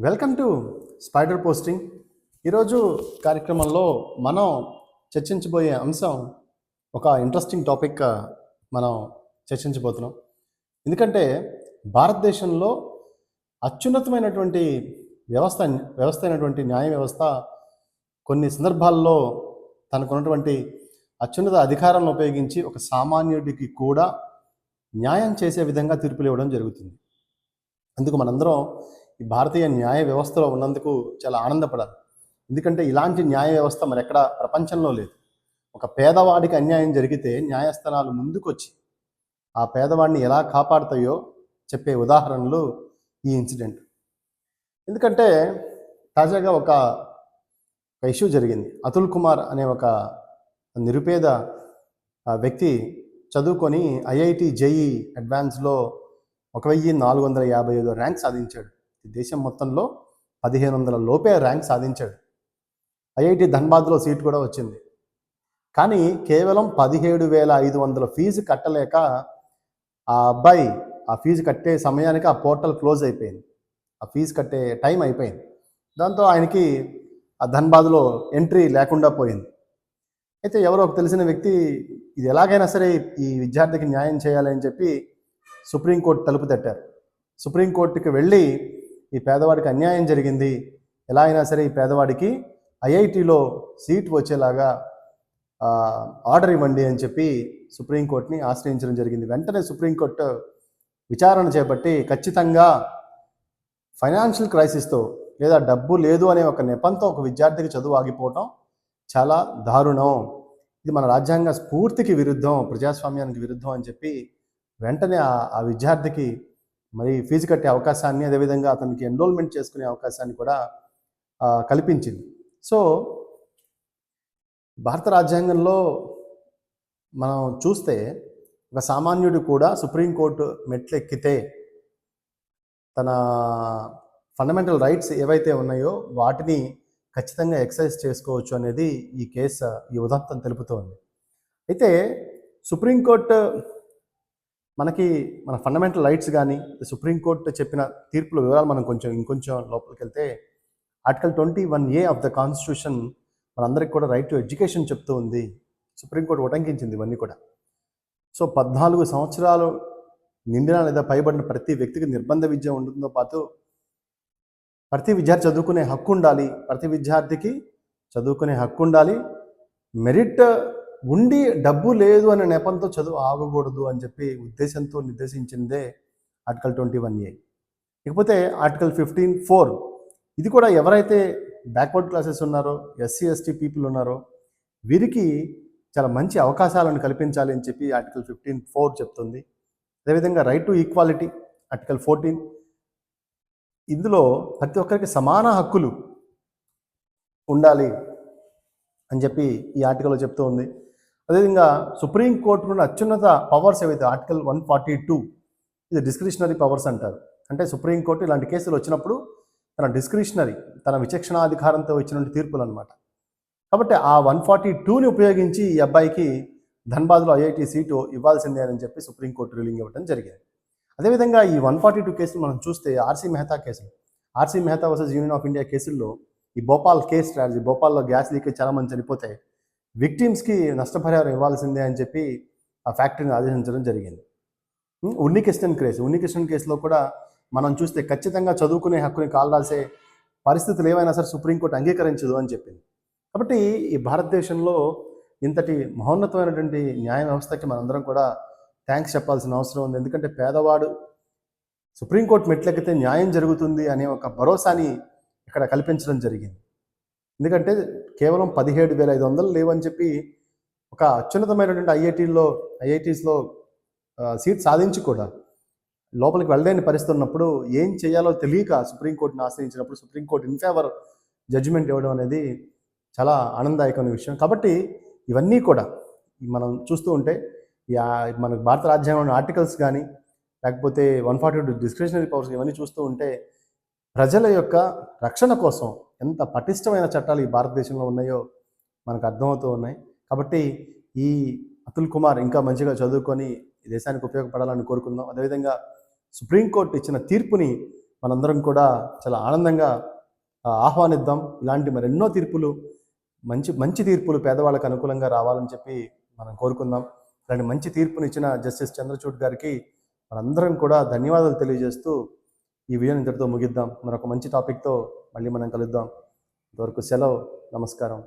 Welcome to spider posting. ఈరోజు కార్యక్రమంలో మనం చర్చించబోయే అంశం ఒక ఇంట్రెస్టింగ్ టాపిక్ మనం చర్చించబోతున్నాం. ఎందుకంటే భారతదేశంలో అత్యున్నతమైనటువంటి వ్యవస్థ వ్యవస్థ అయినటువంటి న్యాయ వ్యవస్థ కొన్ని సందర్భాల్లో తనకున్నటువంటి అత్యున్నత అధికారాలను ఉపయోగించి ఒక సామాన్యుడికి కూడా న్యాయం చేసే విధంగా తీర్పులు ఇవ్వడం జరుగుతుంది. అందుకు మనందరం ఈ భారతీయ న్యాయ వ్యవస్థలో ఉన్నందుకు చాలా ఆనందపడాలి. ఎందుకంటే ఇలాంటి న్యాయ వ్యవస్థ మరెక్కడ ప్రపంచంలో లేదు. ఒక పేదవాడికి అన్యాయం జరిగితే న్యాయస్థానాలు ముందుకొచ్చి ఆ పేదవాడిని ఎలా కాపాడుతాయో చెప్పే ఉదాహరణలు ఈ ఇన్సిడెంట్. ఎందుకంటే తాజాగా ఒక ఇష్యూ జరిగింది. అతుల్ కుమార్ అనే ఒక నిరుపేద వ్యక్తి చదువుకొని ఐఐటి జేఈ అడ్వాన్స్లో 1455 ర్యాంక్ సాధించాడు. దేశం మొత్తంలో 1500 లోపే ర్యాంక్ సాధించాడు. ఐఐటి ధన్బాద్లో సీట్ కూడా వచ్చింది. కానీ కేవలం 17,500 ఫీజు కట్టలేక ఆ అబ్బాయి ఆ ఫీజు కట్టే సమయానికి ఆ పోర్టల్ క్లోజ్ అయిపోయింది. ఆ ఫీజు కట్టే టైం అయిపోయింది. దాంతో ఆయనకి ఆ ధన్బాద్లో ఎంట్రీ లేకుండా పోయింది. అయితే ఎవరో ఒక తెలిసిన వ్యక్తి ఇది ఎలాగైనా సరే ఈ విద్యార్థికి న్యాయం చేయాలని చెప్పి సుప్రీంకోర్టు తలుపు తట్టారు. సుప్రీంకోర్టుకి వెళ్ళి ఈ పేదవాడికి అన్యాయం జరిగింది, ఎలా అయినా సరే ఈ పేదవాడికి ఐఐటిలో సీట్ వచ్చేలాగా ఆర్డర్ ఇవ్వండి అని చెప్పి సుప్రీంకోర్టుని ఆశ్రయించడం జరిగింది. వెంటనే సుప్రీంకోర్టు విచారణ చేపట్టి ఖచ్చితంగా ఫైనాన్షియల్ క్రైసిస్తో లేదా డబ్బు లేదు అనే ఒక నెపంతో ఒక విద్యార్థికి చదువు ఆగిపోవటం చాలా దారుణం, ఇది మన రాజ్యాంగ స్ఫూర్తికి విరుద్ధం, ప్రజాస్వామ్యానికి విరుద్ధం అని చెప్పి వెంటనే ఆ విద్యార్థికి మరి ఫీజు కట్టే అవకాశాన్ని, అదేవిధంగా అతనికి ఎన్రోల్మెంట్ చేసుకునే అవకాశాన్ని కూడా కల్పించింది. సో భారత రాజ్యాంగంలో మనం చూస్తే ఒక సామాన్యుడు కూడా సుప్రీంకోర్టు మెట్లెక్కితే తన ఫండమెంటల్ రైట్స్ ఏవైతే ఉన్నాయో వాటిని ఖచ్చితంగా ఎక్సర్సైజ్ చేసుకోవచ్చు అనేది ఈ ఉదంతం తెలుపుతోంది. అయితే సుప్రీంకోర్టు మన ఫండమెంటల్ రైట్స్ కానీ సుప్రీంకోర్టు చెప్పిన తీర్పుల వివరాలు మనం ఇంకొంచెం లోపలికి వెళ్తే article 21A of the constitution మనందరికీ కూడా రైట్ టు ఎడ్యుకేషన్ చెప్తూ ఉంది. సుప్రీంకోర్టు ఉటంకించింది ఇవన్నీ కూడా. సో 14 సంవత్సరాలు నిండిన లేదా పైబడిన ప్రతి వ్యక్తికి నిర్బంధ విద్య ఉండడంతో పాటు ప్రతి విద్యార్థి చదువుకునే హక్కు ఉండాలి, ప్రతి విద్యార్థికి చదువుకునే హక్కు ఉండాలి, మెరిట్ ఉండి డబ్బు లేదు అనే నెపంతో చదువు ఆగకూడదు అని చెప్పి ఉద్దేశంతో నిర్దేశించిందే ఆర్టికల్ 21A. ఇకపోతే ఆర్టికల్ 15(4) ఇది కూడా ఎవరైతే బ్యాక్వర్డ్ క్లాసెస్ ఉన్నారో, ఎస్సీ ఎస్టీ పీపుల్ ఉన్నారో వీరికి చాలా మంచి అవకాశాలను కల్పించాలి అని చెప్పి ఆర్టికల్ 15(4) చెప్తుంది. అదేవిధంగా రైట్ టు ఈక్వాలిటీ ఆర్టికల్ 14, ఇందులో ప్రతి ఒక్కరికి సమాన హక్కులు ఉండాలి అని చెప్పి ఈ ఆర్టికల్లో చెప్తూ ఉంది. అదేవిధంగా సుప్రీంకోర్టు నుండి అత్యున్నత పవర్స్ ఏవైతే ఆర్టికల్ 142 ఇది డిస్క్రిషనరీ పవర్స్ అంటారు. అంటే సుప్రీంకోర్టు ఇలాంటి కేసులు వచ్చినప్పుడు తన విచక్షణాధికారంతో ఇచ్చినటువంటి తీర్పులు అనమాట. కాబట్టి ఆ 142ని ఉపయోగించి ఈ అబ్బాయికి ధన్బాద్లో ఐఐటి సీటు ఇవ్వాల్సిందే అని చెప్పి సుప్రీంకోర్టు రూలింగ్ ఇవ్వడం జరిగింది. అదేవిధంగా ఈ 142 కేసులు మనం చూస్తే RC Mehta versus union of India కేసుల్లో ఈ భోపాల్ కేస్ స్ట్రాటజీ, భోపాల్లో గ్యాస్ లీకేజ్ చాలామంది చనిపోతే విక్టిమ్స్కి నష్టపరిహారం ఇవ్వాల్సిందే అని చెప్పి ఆ ఫ్యాక్టరీని ఆదేశించడం జరిగింది. ఉన్నికృష్ణన్ కేసులో కూడా మనం చూస్తే ఖచ్చితంగా చదువుకునే హక్కుని కాలరాసే పరిస్థితులు ఏమైనా సరే సుప్రీంకోర్టు అంగీకరించదు అని చెప్పింది. కాబట్టి ఈ భారతదేశంలో ఇంతటి మహోన్నతమైనటువంటి న్యాయ వ్యవస్థకి మనందరం కూడా థ్యాంక్స్ చెప్పాల్సిన అవసరం ఉంది. ఎందుకంటే పేదవాడు సుప్రీంకోర్టు మెట్లెక్కితే న్యాయం జరుగుతుంది అనే ఒక భరోసాని ఇక్కడ కల్పించడం జరిగింది. ఎందుకంటే కేవలం 17,500 లేవని చెప్పి ఒక అత్యున్నతమైనటువంటి ఐఐటీస్లో సీట్ సాధించి కూడా లోపలికి వెళ్ళలేని పరిస్థితి ఉన్నప్పుడు ఏం చేయాలో తెలియక సుప్రీంకోర్టుని ఆశ్రయించినప్పుడు సుప్రీంకోర్టు ఇన్ ఫేవర్ జడ్జిమెంట్ ఇవ్వడం అనేది చాలా ఆనందదాయకమైన విషయం. కాబట్టి ఇవన్నీ కూడా మనం చూస్తూ ఉంటే మన భారత రాజ్యాంగంలోని ఆర్టికల్స్ కానీ లేకపోతే 142 డిస్క్రిషనరీ పవర్స్ ఇవన్నీ చూస్తూ ఉంటే ప్రజల యొక్క రక్షణ కోసం ఎంత పటిష్టమైన చట్టాలు ఈ భారతదేశంలో ఉన్నాయో మనకు అర్థమవుతూ ఉన్నాయి. కాబట్టి ఈ అతుల్ కుమార్ ఇంకా మంచిగా చదువుకొని ఈ దేశానికి ఉపయోగపడాలని కోరుకుందాం. అదేవిధంగా సుప్రీంకోర్టు ఇచ్చిన తీర్పుని మనందరం కూడా చాలా ఆనందంగా ఆహ్వానిద్దాం. ఇలాంటి మరెన్నో తీర్పులు, మంచి మంచి తీర్పులు పేదవాళ్ళకు అనుకూలంగా రావాలని చెప్పి మనం కోరుకుందాం. ఇలాంటి మంచి తీర్పునిచ్చిన జస్టిస్ చంద్రచూడ్ గారికి మనందరం కూడా ధన్యవాదాలు తెలియజేస్తూ ఈ వీడియోని ఇంతటితో ముగిద్దాం. మరొక మంచి టాపిక్తో మళ్ళీ మనం కలుద్దాం. ఇంతవరకు సెలవు. నమస్కారం.